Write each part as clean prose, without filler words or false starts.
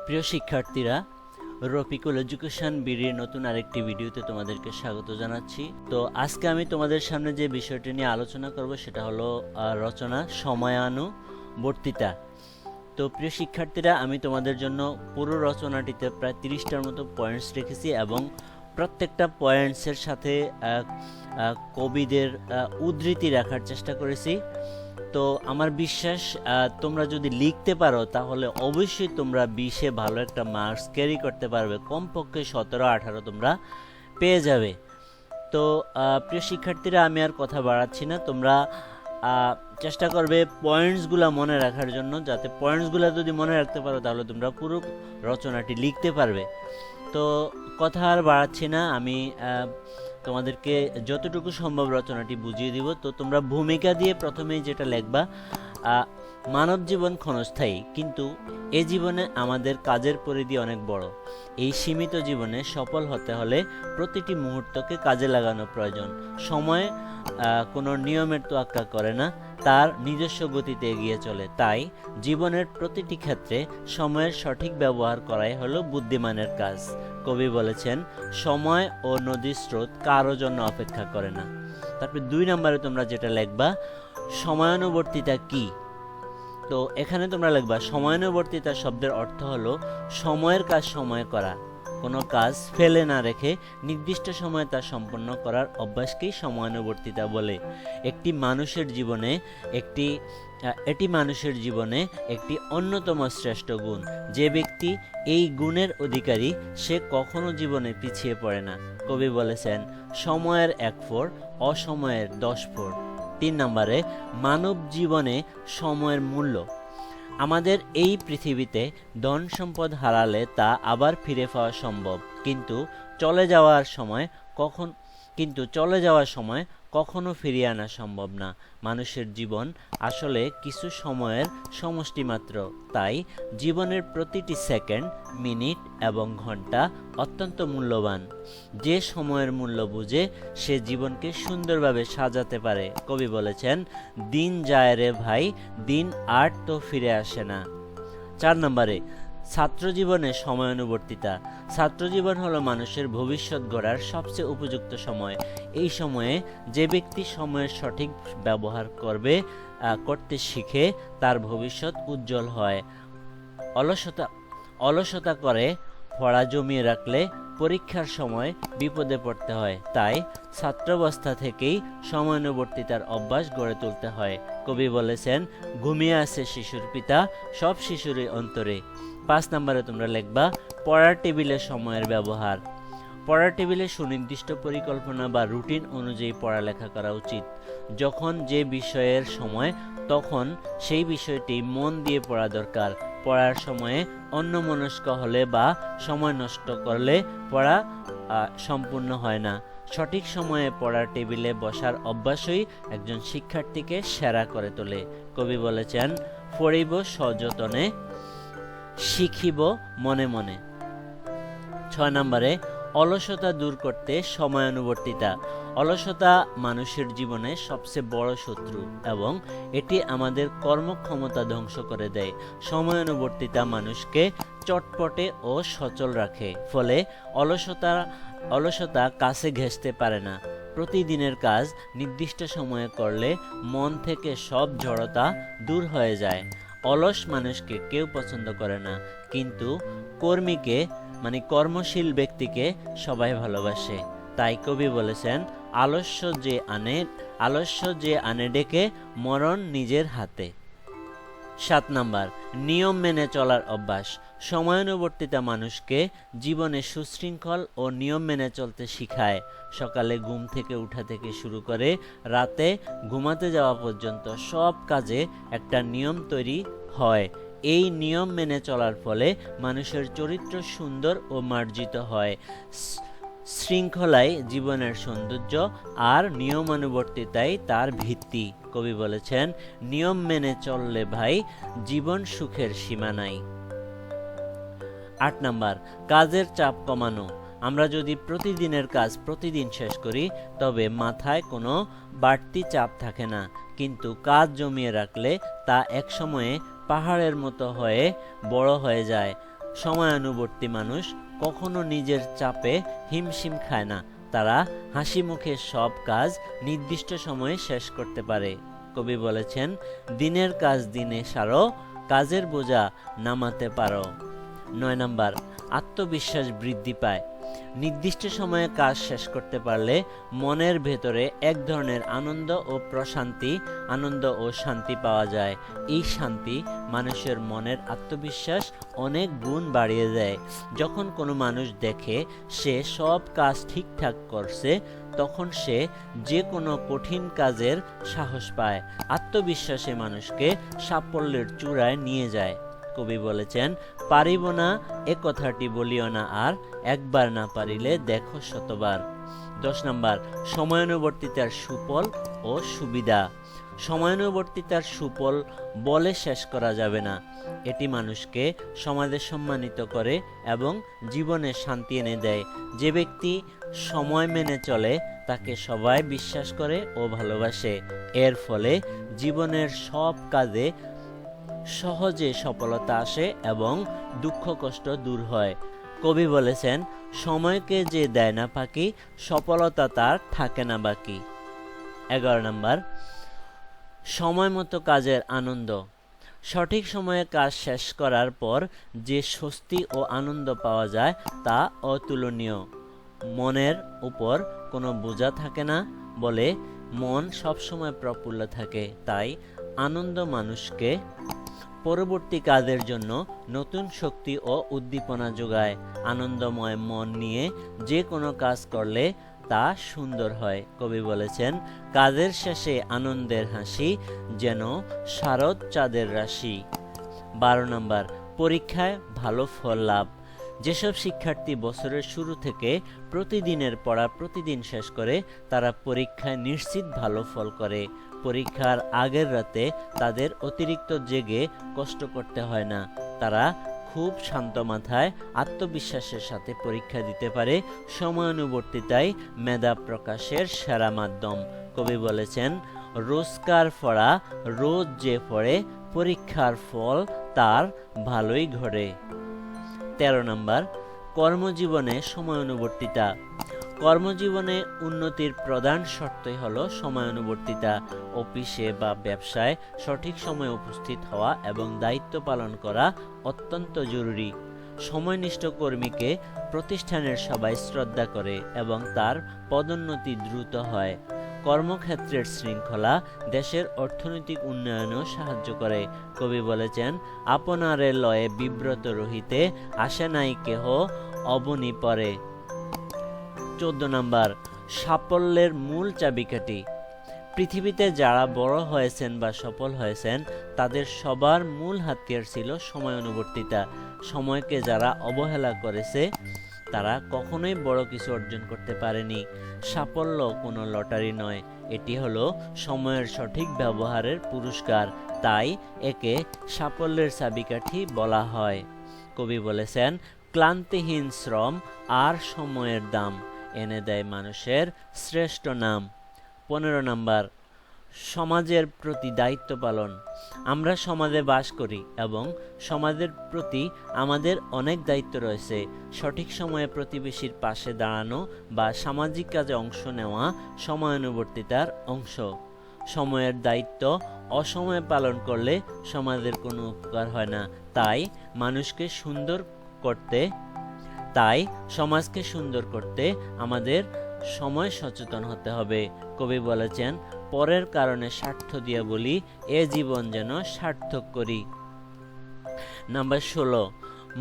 প্রিয় শিক্ষার্থীরা, রফিকুল এডুকেশন বিডির নতুন আরেকটি ভিডিওতে তোমাদেরকে স্বাগত জানাচ্ছি। তো আজকে আমি তোমাদের সামনে যে বিষয়টি নিয়ে আলোচনা করব সেটা হলো রচনা সময়ানুবর্তিতা। তো প্রিয় শিক্ষার্থীরা, আমি তোমাদের জন্য পুরো রচনাটিতে প্রায় 30টার মতো পয়েন্টস রেখেছি এবং প্রত্যেকটা পয়েন্টসের সাথে কবিদের উদ্ধৃতি রাখার চেষ্টা করেছি। তো আমার বিশ্বাস তোমরা যদি লিখতে পারো তাহলে অবশ্যই তোমরা 20-এ ভালো একটা মার্কস ক্যারি করতে পারবে, কমপক্ষে 17-18 তোমরা পেয়ে যাবে। তো প্রিয় শিক্ষার্থীরা, আমি আর কথা বাড়াচ্ছি না, তোমরা চেষ্টা করবে পয়েন্টসগুলো মনে রাখার জন্য, যাতে পয়েন্টসগুলো যদি মনে রাখতে পারো তাহলে তোমরা পুরো রচনাটি লিখতে পারবে। তো কথা আর বাড়াচ্ছি না, আমি তোমাদেরকে যতটুকু সম্ভব রচনাটি বুঝিয়ে দিব। তো তোমরা ভূমিকা দিয়ে প্রথমেই যেটা লিখবা, মানব জীবন ক্ষণস্থায়ী, কিন্তু এ জীবনে আমাদের কাজের পরিধি অনেক বড়। এই সীমিত জীবনে সফল হতে হলে প্রতিটি মুহূর্তকে কাজে লাগানো প্রয়োজন। সময় কোনো নিয়মের তোয়াক্কা করে না, তার নিজস্ব গতিতে এগিয়ে চলে। তাই জীবনের প্রতিটি ক্ষেত্রে সময়ের সঠিক ব্যবহার করাই হলো বুদ্ধিমানের কাজ। কবি বলেছেন, সময় ও নদীর স্রোত কারো জন্য অপেক্ষা করে না। তারপরে 2 নম্বরে তোমরা যেটা লিখবা, সময়ানুবর্তিতা কি। তো এখানে তোমরা লিখবা, সময়ানুবর্তিতা শব্দের অর্থ হলো সময়ের কাজ সময়ে করা, কোনো কাজ ফেলে না রেখে নির্দিষ্ট সময়ে তা সম্পন্ন করার অভ্যাসকেই সময়ানুবর্তিতা বলে। এটি মানুষের জীবনে একটি অন্যতম শ্রেষ্ঠ গুণ। যে ব্যক্তি এই গুণের অধিকারী সে কখনো জীবনে পিছিয়ে পড়ে না। কবি বলেছেন, সময়ের 1 ফোর, অসময়ের 10 ফোর। 3 নম্বরে, মানব জীবনে সময়ের মূল্য। আমাদের এই পৃথিবীতে ধন সম্পদ হারালে তা আবার ফিরে পাওয়া সম্ভব, কিন্তু চলে যাওয়ার সময় কখনো ফিরিয়ে আনা সম্ভব না। মানুষের জীবন আসলে কিছু সময়ের সমষ্টি মাত্র। তাই জীবনের প্রতিটি সেকেন্ড, মিনিট এবং ঘন্টা অত্যন্ত মূল্যবান। যে সময়ের মূল্য বুঝে সে জীবনকে সুন্দরভাবে সাজাতে পারে। কবি বলেছেন, দিন যায় রে ভাই, দিন আর তো ফিরে আসে না। 4 নম্বরে, ছাত্র জীবনে সময়ানুবর্তিতা। ছাত্র জীবন হলো মানুষের ভবিষ্যৎ গড়ার সবচেয়ে উপযুক্ত সময়। এই সময়ে যে ব্যক্তি সময়ের সঠিক ব্যবহার করতে শিখে তার ভবিষ্যৎ উজ্জ্বল হয়। অলসতা করে পড়া জমিয়ে রাখলে পরীক্ষার সময় বিপদে পড়তে হয়। তাই ছাত্রাবস্থা থেকেই সময়ানুবর্তিতার অভ্যাস গড়ে তুলতে হয়। কবি বলেছেন, ঘুমিয়ে আছে শিশুর পিতা, সব শিশুরই অন্তরে। 5 নম্বরে তোমরা লিখবা, পড়ার টেবিলে সময়ের ব্যবহার। পড়ার টেবিলে সুনির্দিষ্ট পরিকল্পনা বা রুটিন অনুযায়ী পড়ালেখা করা উচিত। যখন যে বিষয়ের সময় তখন সেই বিষয়টি মন দিয়ে পড়া দরকার। পড়ার সময়ে অন্যমনস্ক হলে বা সময় নষ্ট করলে পড়া সম্পূর্ণ হয় না। সঠিক সময়ে পড়ার টেবিলে বসার অভ্যাসই একজন শিক্ষার্থীকে সেরা করে তোলে। কবি বলেছেন, পড়িব সযতনে, শিখিব মনে মনে। 6 নম্বরে, অলসতা দূর করতে সময়ানুবর্তিতা। অলসতা মানুষের জীবনে সবচেয়ে বড় শত্রু এবং এটি আমাদের কর্মক্ষমতা ধ্বংস করে দেয়। সময়ানুবর্তিতা মানুষকে চটপটে ও সচল রাখে, ফলে অলসতা কাছে ঘেঁষতে পারে না। প্রতিদিনের কাজ নির্দিষ্ট সময়ে করলে মন থেকে সব জড়তা দূর হয়ে যায়। অলস মানুষকে কেউ পছন্দ করে না, কিন্তু কর্মশীল ব্যক্তিকে সবাই ভালোবাসে। তাই কবি বলেছেন, আলস্য যে আনে ডেকে, মরণ নিজের হাতে। 7 নম্বর, নিয়ম মেনে চলার অভ্যাস। সময়ানুবর্তিতা মানুষকে জীবনে সুশৃঙ্খল ও নিয়ম মেনে চলতে শিখায়। সকালে ঘুম থেকে উঠা থেকে শুরু করে রাতে ঘুমাতে যাওয়া পর্যন্ত সব কাজে একটা নিয়ম তৈরি হয়। এই নিয়ম মেনে চলার ফলে মানুষের চরিত্র সুন্দর ও মার্জিত হয়। শৃঙ্খলাই জীবনের সৌন্দর্য আর নিয়মানুবর্তিতাই তার ভিত্তি। কবি বলেছেন, নিয়ম মেনে চললে ভাই জীবন সুখের সীমা নাই। 8 নম্বর, কাজের চাপ কমানো। আমরা যদি প্রতিদিনের কাজ প্রতিদিন শেষ করি তবে মাথায় কোনো বাড়তি চাপ থাকে না, কিন্তু কাজ জমিয়ে রাখলে তা একসময়ে পাহাড়ের মতো হয়ে বড় হয়ে যায়। সময়ানুবর্তী মানুষ কখনো নিজের চাপে হিমশিম খায় না, তারা হাসি মুখে সব কাজ নির্দিষ্ট সময়ে শেষ করতে পারে। কবি বলেছেন, দিনের কাজ দিনে সারো, কাজের বোঝা নামাতে পারো। 9 নাম্বার, আত্মবিশ্বাস বৃদ্ধি পায়। নির্দিষ্ট সময়ে কাজ শেষ করতে পারলে মনের ভেতরে এক ধরনের আনন্দ ও শান্তি পাওয়া যায়। এই শান্তি মানুষের মনের আত্মবিশ্বাস অনেক গুণ বাড়িয়ে দেয়। যখন কোনো মানুষ দেখে সে সব কাজ ঠিকঠাক করছে, তখন সে যে কোনো কঠিন কাজের সাহস পায়। আত্মবিশ্বাসে মানুষকে সাফল্যের চূড়ায় নিয়ে যায়। কবি বলেছেন, পারিব না এ কথাটি বলিও না আর, একবার না পারিলে দেখো শতবার। 10 নাম্বার, সময়ানুবর্তিতার সুফল ও সুবিধা। সময়ানুবর্তিতার সুফল বলে শেষ করা যাবে না। এটি মানুষকে সমাজে সম্মানিত করে এবং জীবনে শান্তি এনে দেয়। যে ব্যক্তি সময় মেনে চলে তাকে সবাই বিশ্বাস করে ও ভালোবাসে। এর ফলে জীবনের সব কাজে সহজে সফলতা আসে এবং দুঃখ কষ্ট দূর হয়। কবি বলেছেন, সময়কে যে দেয় না ফাঁকি, সফলতা তার থাকে না বাকি। 11 নাম্বার, সময় মতো কাজের আনন্দ। সঠিক সময়ে কাজ শেষ করার পর যে স্বস্তি ও আনন্দ পাওয়া যায় তা অতুলনীয়। মনের উপর কোনো বোঝা থাকে না বলে মন সবসময় প্রফুল্ল থাকে। তাই আনন্দ মানুষকে পরবর্তী কাজের জন্য নতুন শক্তি ও উদ্দীপনা যোগায়। আনন্দময় মন নিয়ে যে কোনো কাজ করলে তা সুন্দর হয়। কবি বলেছেন, কাজের শেষে আনন্দের হাসি যেন শারদ চাঁদের রাশি। 12 নাম্বার, পরীক্ষায় ভালো ফল লাভ। যেসব শিক্ষার্থী বছরের শুরু থেকে প্রতিদিনের পড়া প্রতিদিন শেষ করে, তারা পরীক্ষায় নিশ্চিত ভালো ফল করে। পরীক্ষার আগের রাতে তাদের অতিরিক্ত জেগে কষ্ট করতে হয় না। তারা খুব শান্ত মাথায় আত্মবিশ্বাসের সাথে পরীক্ষা দিতে পারে। সময়ানুবর্তিতাই মেধা প্রকাশের সেরা মাধ্যম। কবি বলেছেন, রোজকার পড়া রোজ যে পড়ে, পরীক্ষার ফল তার ভালোই ঘটে। 13 নাম্বার, কর্মজীবনে সময়ানুবর্তিতা। কর্মজীবনে উন্নতির প্রধান শর্তই হলো সময়ানুবর্তিতা। অফিসে বা ব্যবসায় সঠিক সময়ে উপস্থিত হওয়া এবং দায়িত্ব পালন করা অত্যন্ত জরুরি। সময়নিষ্ঠ কর্মীকে প্রতিষ্ঠানের সবাই শ্রদ্ধা করে এবং তার পদোন্নতি দ্রুত হয়। কর্মক্ষেত্রের শৃঙ্খলা দেশের অর্থনৈতিক উন্নয়নেও সাহায্য করে। কবি বলেছেন, আপনারে লয়ে বিব্রত রহিতে, আসে নাই কেহ অবনী পরে। 14 নাম্বার, সাফল্যের মূল চাবিকাঠি। পৃথিবীতে যারা বড় হয়েছেন বা সফল হয়েছেন, তাদের সবার মূল হাতিয়ার ছিল সময়ানুবর্তিতা। সময়কে যারা অবহেলা করেছে তারা কখনোই বড় কিছু অর্জন করতে পারেনি। সাফল্য কোনো লটারি নয়, এটি হলো সময়ের সঠিক ব্যবহারের পুরস্কার। তাই একে সাফল্যের চাবিকাঠি বলা হয়। কবি বলেছেন, ক্লান্তিহীন শ্রম আর সময়ের দাম এনে দেয় মানুষের শ্রেষ্ঠ নাম। 15 নাম্বার, সমাজের প্রতি দায়িত্ব পালন। আমরা সমাজে বাস করি এবং সমাজের প্রতি আমাদের অনেক দায়িত্ব রয়েছে। সঠিক সময়ে প্রতিবেশীর পাশে দাঁড়ানো বা সামাজিক কাজে অংশ নেওয়া সময়ানুবর্তিতার অংশ। সময়ের দায়িত্ব অসময়ে পালন করলে সমাজের কোনো উপকার হয় না। তাই সমাজকে সুন্দর করতে আমাদের সময় সচেতন হতে হবে। কবি বলেছেন, পরের কারণে স্বার্থ দিয়া বলি, এ জীবন যেন সার্থক করি। নাম্বার 16,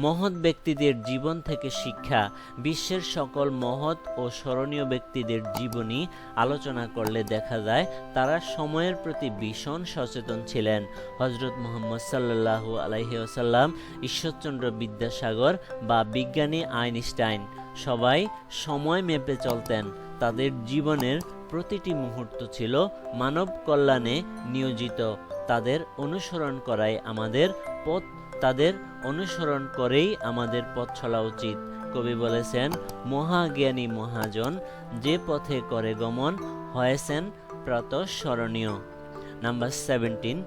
মহৎ ব্যক্তিদের জীবন থেকে শিক্ষা। বিশ্বের সকল মহৎ ও স্মরণীয় ব্যক্তিদের জীবনী আলোচনা করলে দেখা যায় তারা সময়ের প্রতি ভীষণ সচেতন ছিলেন। হযরত মুহাম্মদ সাল্লাল্লাহু আলাইহি ওয়াসাল্লাম, ঈশ্বরচন্দ্র বিদ্যাসাগর বা বিজ্ঞানী আইনস্টাইন সবাই সময় মেপে চলতেন। তাদের জীবনের প্রতিটি মুহূর্ত ছিল মানব কল্যাণে নিয়োজিত। তাদের অনুসরণ করেই আমাদের পথ চলা উচিত। কবি বলেছেন, মহাজ্ঞানী মহাজন যে পথে করে গমন, হয়েছেন প্রাতঃস্মরণীয়। নাম্বার 17,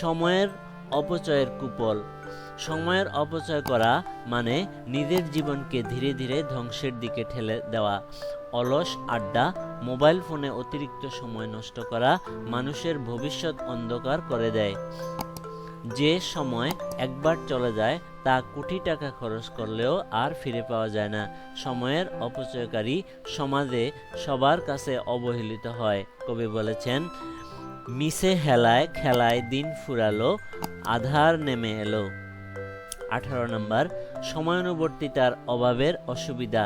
সময়ের অপচয়ের কুফল। সময়ের অপচয় করা মানে নিজের জীবনকে ধীরে ধীরে ধ্বংসের দিকে ঠেলে দেওয়া। অলস আড্ডা, মোবাইল ফোনে অতিরিক্ত সময় নষ্ট করা মানুষের ভবিষ্যৎ অন্ধকার করে দেয়। যে সময় একবার চলে যায় তা কোটি টাকা খরচ করলেও আর ফিরে পাওয়া যায় না। সময়ের অপচয়কারী সমাজে সবার কাছে অবহেলিত হয়। কবি বলেছেন, মিশে হেলায় খেলায় দিন ফুরালো, আধার নেমে এলো। 18 নম্বর, সময়ানুবর্তিতার অভাবের অসুবিধা।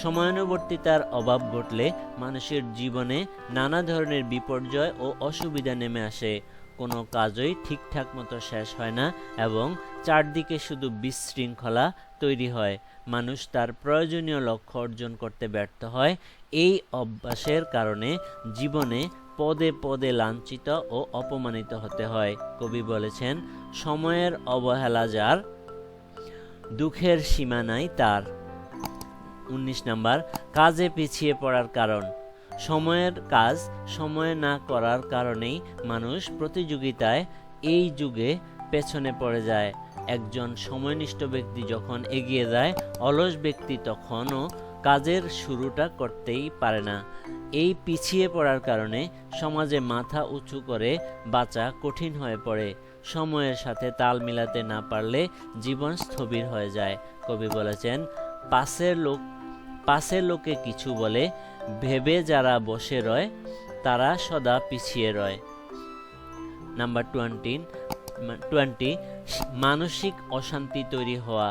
সময়ানুবর্তিতার অভাব ঘটলে মানুষের জীবনে নানা ধরনের বিপর্যয় ও অসুবিধা নেমে আসে। কোনো কাজই ঠিকঠাক মতো শেষ হয় না এবং চারদিকে শুধু বিশৃঙ্খলা তৈরি হয়। মানুষ তার প্রয়োজনীয় লক্ষ্য অর্জন করতে ব্যর্থ হয়। এই অভ্যাসের কারণে জীবনে পদে পদে লাঞ্ছিত ও অপমানিত হতে হয়। কবি বলেছেন, সময়ের অবহেলা যার, দুঃখের সীমা নাই তার। 19 নম্বর, কাজে পিছিয়ে পড়ার কারণ। সময়ের কাজ সময়ে না করার কারণেই মানুষ প্রতিযোগিতায় এই যুগে পেছনে পড়ে যায়। একজন সময়নিষ্ঠ ব্যক্তি যখন এগিয়ে যায়, অলস ব্যক্তি তখনও কাজের শুরুটা করতেই পারে না। এই পিছিয়ে পড়ার কারণে সমাজে মাথা উঁচু করে বাঁচা কঠিন হয়ে পড়ে। সময়ের সাথে তাল মিলাতে না পারলে জীবন স্থবির হয়ে যায়। কবি বলেছেন, পাশের লোকে কিছু বলে, ভেবে যারা বসে রয় তারা সদা পিছিয়ে রয়। নাম্বার 20, মানসিক অশান্তি তৈরি হওয়া।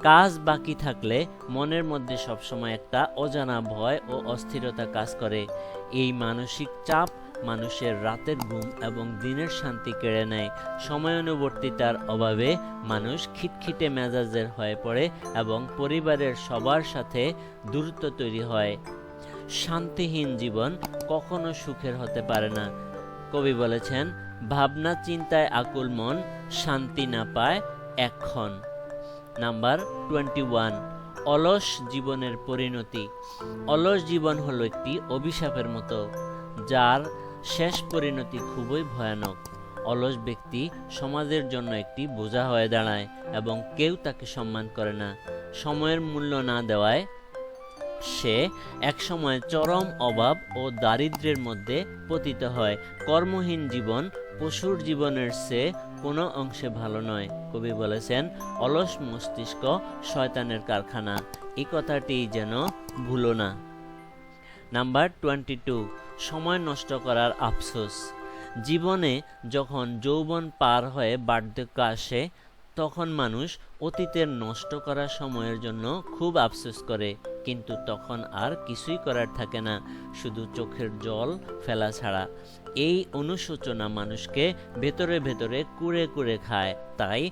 কাজ বাকি থাকলে মনের মধ্যে সবসময় একটা অজানা ভয় ও অস্থিরতা কাজ করে। এই মানসিক চাপ মানুষের রাতের ঘুম এবং দিনের শান্তি কেড়ে নেয়। সময়ানুবর্তিতার অভাবে মানুষ খিটখিটে মেজাজের হয়ে পড়ে এবং পরিবারের সবার সাথে দূরত্ব তৈরি হয়। শান্তিহীন জীবন কখনো সুখের হতে পারে না। কবি বলেছেন, ভাবনা চিন্তায় আকুল মন শান্তি না পায় এক্ষণ। নাম্বার 21, অলস জীবনের পরিণতি। অলস জীবন হলো একটি অভিশাপের মতো, যার শেষ পরিণতি খুবই ভয়ানক। অলস ব্যক্তি সমাজের জন্য একটি বোঝা হয়ে দাঁড়ায় এবং কেউ তাকে সম্মান করে না। সময়ের মূল্য না দেওয়ায় সে একসময় চরম অভাব ও দারিদ্র্যের মধ্যে পতিত হয়। কর্মহীন জীবন পশুর জীবনের চেয়ে কোনো অংশে ভালো নয়। কবি বলেছেন, অলস মস্তিষ্ক শয়তানের কারখানা। এই কথাটি যেন ভুলো না। নাম্বার 22, সময় নষ্ট করার আফসোস। জীবনে যখন যৌবন পার হয়ে বার্ধক্য আসে, তখন মানুষ অতীতের নষ্ট করা সময়ের জন্য খুব আফসোস করে, কিন্তু তখন আর কিছুই করার থাকে না, শুধু চোখের জল ফেলা ছাড়া। এই অনুশোচনা মানুষকে ভেতরে ভেতরে কুরে কুরে খায়। তাই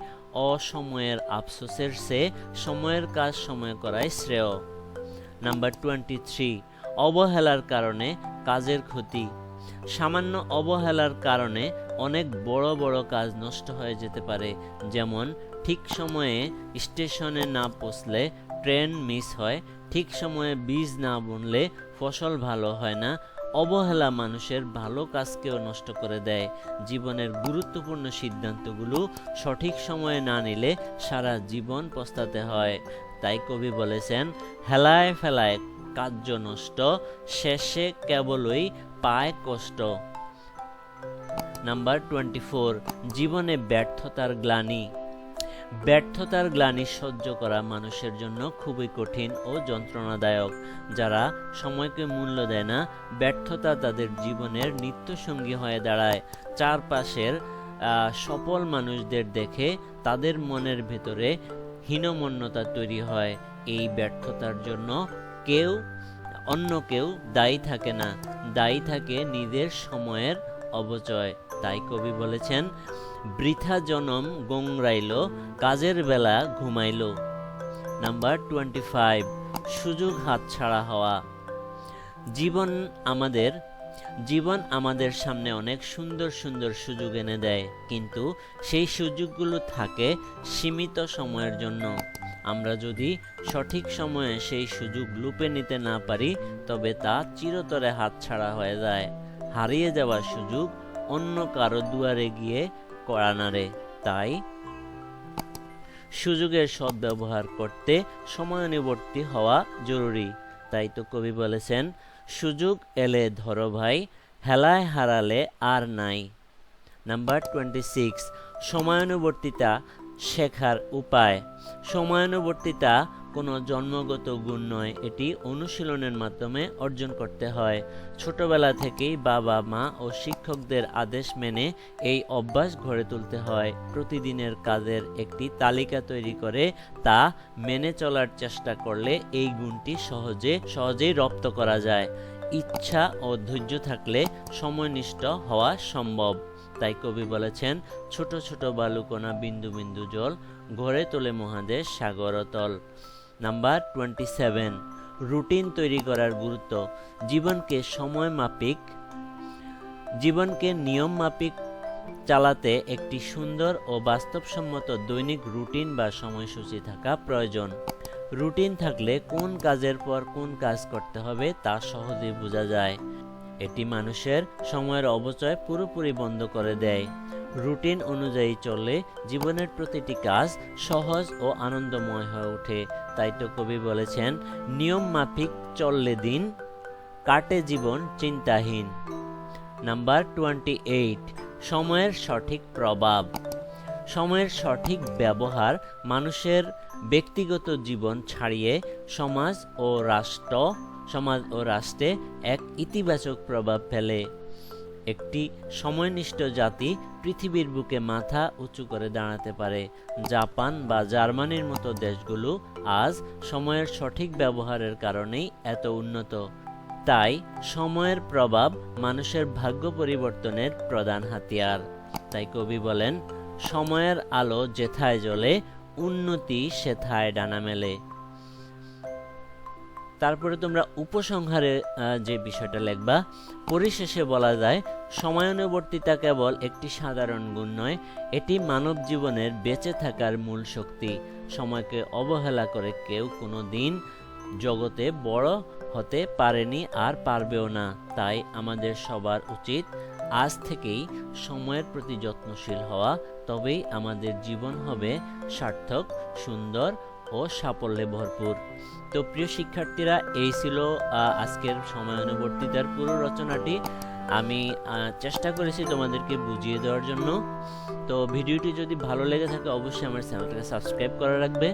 অসময়ের আফসোসের চেয়ে সময়ের কাজ সময় করাই শ্রেয়। নাম্বার 23, অবহেলার কারণে কাজের ক্ষতি। সামান্য অবহেলার কারণে অনেক বড় বড় কাজ নষ্ট হয়ে যেতে পারে। যেমন, ঠিক সময়ে স্টেশনে না পৌঁছলে ট্রেন মিস হয়, ঠিক সময়ে বীজ না বুনলে ফসল ভালো হয় না। অবহেলা মানুষের ভালো কাজকেও নষ্ট করে দেয়। জীবনের গুরুত্বপূর্ণ সিদ্ধান্তগুলো সঠিক সময়ে না নিলে সারা জীবন পস্তাতে হয়। তাই কবি বলেছেন, হেলায় ফেলায় কার্য নষ্ট, শেষে কেবলই পায় কষ্ট। নাম্বার 24, জীবনে ব্যর্থতার গ্লানি। ব্যর্থতার গ্লানি সহ্য করা মানুষের জন্য খুবই কঠিন ও যন্ত্রণাদায়ক। যারা সময়কে মূল্য দেয় না, ব্যর্থতা তাদের জীবনের নিত্যসঙ্গী হয়ে দাঁড়ায়। চারপাশের সফল মানুষদের দেখে তাদের মনের ভেতরে হীনমন্যতা তৈরি হয়। এই ব্যর্থতার জন্য অন্য কেউ দায়ী থাকে না, দায়ী থাকে নিজের সময়ের অপচয়। তাই কবি বলেছেন, বৃথা জনম গোংরাইল, কাজের বেলা ঘুমাইল। নাম্বার 25, সুযোগ হাতছাড়া হওয়া। জীবন আমাদের সামনে অনেক সুন্দর সুন্দর সুযোগ এনে দেয়, কিন্তু সেই সুযোগগুলো থাকে সীমিত সময়ের জন্য। আমরা যদি সঠিক সময়ে সেই সুযোগ লুপে নিতে না পারি, তবে তা চিরতরে হাতছাড়া হয়ে যায়। হারিয়ে যাওয়া সুযোগ অন্য কারো দুয়ারে গিয়ে কড়া নাড়ে। তাই সুযোগের সদ্ব্যবহার করতে সময়ানুবর্তী হওয়া জরুরি। তাই তো কবি বলেছেন, সুযোগ এলে ধরো ভাই, হেলায় হারালে আর নাই। নাম্বার 26, সময়ানুবর্তিতা শেখার উপায়। সময়ানুবর্তিতা কোনো জন্মগত গুণ নয়, এটি অনুশীলনের মাধ্যমে অর্জন করতে হয়। ছোটবেলা থেকেই বাবা মা ও শিক্ষকদের আদেশ মেনে এই অভ্যাস গড়ে তুলতে হয়। প্রতিদিনের কাজের একটি তালিকা তৈরি করে তা মেনে চলার চেষ্টা করলে এই গুণটি সহজেই রপ্ত করা যায়। ইচ্ছা ও ধৈর্য থাকলে সময়নিষ্ঠ হওয়া সম্ভব। তাই কবি বলেছেন, ছোট ছোট বালুকণা বিন্দু বিন্দু জল, গড়ে তোলে মহাদেশ সাগর অতল। নাম্বার 27, রুটিন তৈরি করার গুরুত্ব। জীবনকে নিয়ম মাফিক চালাতে একটি সুন্দর ও বাস্তবসম্মত দৈনিক রুটিন বা সময়সূচি থাকা প্রয়োজন। রুটিন থাকলে কোন কাজের পর কোন কাজ করতে হবে তা সহজেই বোঝা যায়। এটি মানুষের সময়ের অপচয় পুরোপুরি বন্ধ করে দেয়। রুটিন অনুযায়ী চললে জীবনের প্রতিটি কাজ সহজ ও আনন্দময় হয়ে ওঠে। তাই তো কবি বলেছেন, নিয়ম মাফিক চললে দিন, কাটে জীবন চিন্তাহীন। নাম্বার 28, সময়ের সঠিক প্রভাব। সময়ের সঠিক ব্যবহার মানুষের ব্যক্তিগত জীবন ছাড়িয়ে সমাজ ও রাষ্ট্রে এক ইতিবাচক প্রভাব ফেলে। একটি সময়নিষ্ঠ জাতি পৃথিবীর বুকে মাথা উঁচু করে দাঁড়াতে পারে। জাপান বা জার্মানির মতো দেশগুলো আজ সময়ের সঠিক ব্যবহারের কারণেই এত উন্নত। তাই সময়ের প্রভাব মানুষের ভাগ্য পরিবর্তনের প্রধান হাতিয়ার। তাই কবি বলেন, সময়ের আলো যেথায় জ্বলে, উন্নতি সেথায় ডানা মেলে। তারপরে তোমরা উপসংহারে যে বিষয়টা লিখবা, পরিশেষে বলা যায়, সময়ানুবর্তিতা কেবল একটি সাধারণ গুণ নয়, এটি মানব জীবনের বেঁচে থাকার মূল শক্তি। সময়কে অবহেলা করে কেউ কোনো দিন জগতে বড় হতে পারেনি আর পারবেও না। তাই আমাদের সবার উচিত আজ থেকেই সময়ের প্রতি যত্নশীল হওয়া, তবেই আমাদের জীবন হবে সার্থক, সুন্দর ও সাফল্যে ভরপুর। তো প্রিয় শিক্ষার্থীরা, এই ছিল আজকের সময়ানুবর্তিতার পুরো রচনাটি। আমি চেষ্টা করেছি তোমাদেরকে বুঝিয়ে দেওয়ার জন্য। তো ভিডিওটি যদি ভালো লেগে থাকে অবশ্যই আমার চ্যানেলটাকে সাবস্ক্রাইব করে রাখবে,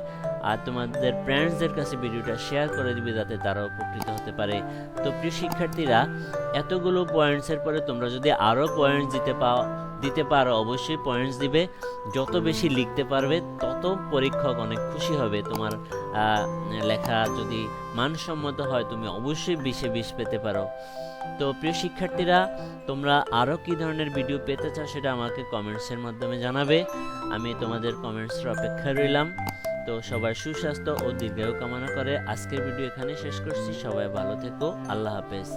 আর তোমাদের ফ্রেন্ডসদের কাছে ভিডিওটা শেয়ার করে দিবে যাতে তারা উপকৃত হতে পারে। তো প্রিয় শিক্ষার্থীরা, এতগুলো পয়েন্টসের পরে তোমরা যদি আরও পয়েন্টস দিতে পারো অবশ্যই পয়েন্টস দিবে। যত বেশি লিখতে পারবে তত পরীক্ষক অনেক খুশি হবে। তোমার লেখা যদি মানসম্মত হয় তুমি অবশ্যই 20-এ 20 পেতে পারো। তো প্রিয় শিক্ষার্থীরা, তোমরা আরও কী ধরনের ভিডিও পেতে চাও সেটা আমাকে কমেন্টসের মাধ্যমে জানাবে। আমি তোমাদের কমেন্টসের অপেক্ষায় রইলাম। তো সবার সুস্বাস্থ্য ও দীর্ঘায়ু কামনা করে আজকের ভিডিও এখানে শেষ করছি। সবাই ভালো থেকো, আল্লাহ হাফেজ।